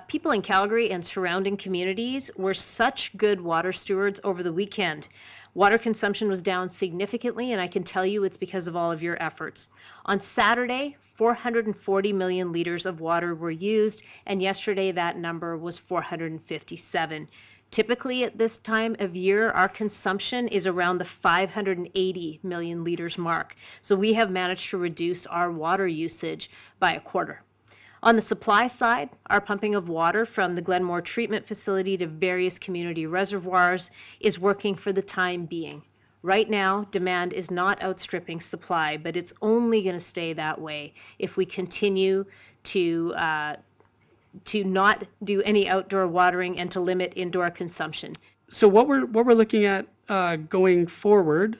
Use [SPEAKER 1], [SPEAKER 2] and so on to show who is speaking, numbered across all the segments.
[SPEAKER 1] People in Calgary and surrounding communities were such good water stewards over the weekend. Water consumption was down significantly, and I can tell you it's because of all of your efforts. On Saturday, 440 million liters of water were used, and yesterday that number was 457. Typically at this time of year, our consumption is around the 580 million liters mark. So we have managed to reduce our water usage by a quarter. On the supply side, our pumping of water from the Glenmore Treatment Facility to various community reservoirs is working for the time being. Right now, demand is not outstripping supply, but it's only going to stay that way if we continue to not do any outdoor watering and to limit indoor consumption.
[SPEAKER 2] So what we're looking at going forward,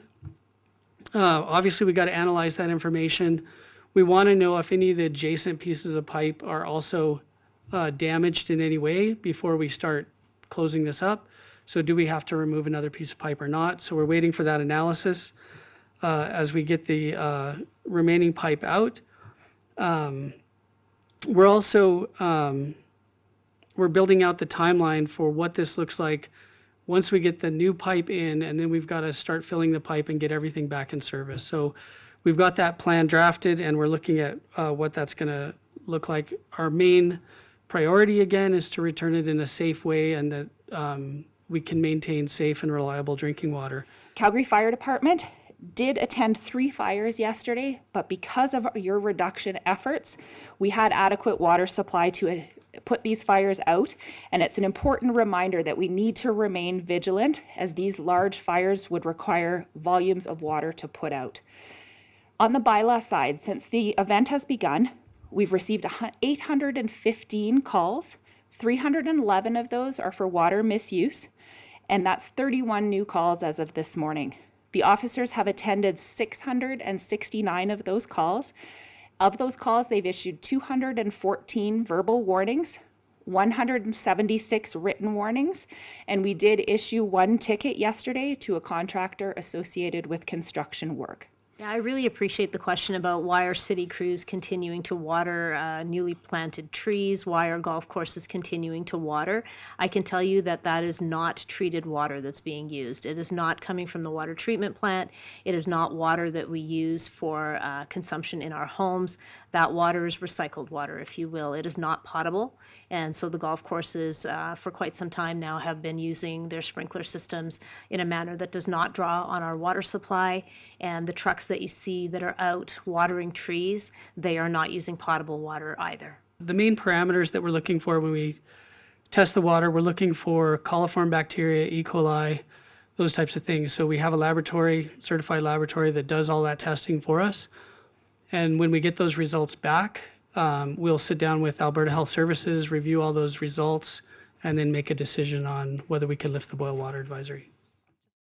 [SPEAKER 2] obviously we got to analyze that information. We want to know if any of the adjacent pieces of pipe are also damaged in any way before we start closing this up. So do we have to remove another piece of pipe or not? So we're waiting for that analysis as we get the remaining pipe out. We're also we're building out the timeline for what this looks like once we get the new pipe in, and then we've got to start filling the pipe and get everything back in service. So we've got that plan drafted, and we're looking at what that's going to look like. Our main priority, again, is to return it in a safe way and that we can maintain safe and reliable drinking water.
[SPEAKER 3] Calgary Fire Department did attend 3 fires yesterday, but because of your reduction efforts, we had adequate water supply to put these fires out. And it's an important reminder that we need to remain vigilant, as these large fires would require volumes of water to put out. On the bylaw side, since the event has begun, we've received 815 calls. 311 of those are for water misuse, and that's 31 new calls as of this morning. The officers have attended 669 of those calls. Of those calls, they've issued 214 verbal warnings, 176 written warnings, and we did issue 1 ticket yesterday to a contractor associated with construction work.
[SPEAKER 1] Yeah, I really appreciate the question about why are city crews continuing to water newly planted trees, why are golf courses continuing to water. I can tell you that that is not treated water that's being used. It is not coming from the water treatment plant. It is not water that we use for consumption in our homes. That water is recycled water, if you will. It is not potable. And so the golf courses for quite some time now have been using their sprinkler systems in a manner that does not draw on our water supply. And the trucks that you see that are out watering trees, they are not using potable water either.
[SPEAKER 2] The main parameters that we're looking for when we test the water, we're looking for coliform bacteria, E. coli, those types of things. So we have a laboratory, certified laboratory, that does all that testing for us. And when we get those results back, we'll sit down with Alberta Health Services, review all those results, and then make a decision on whether we can lift the boil water advisory.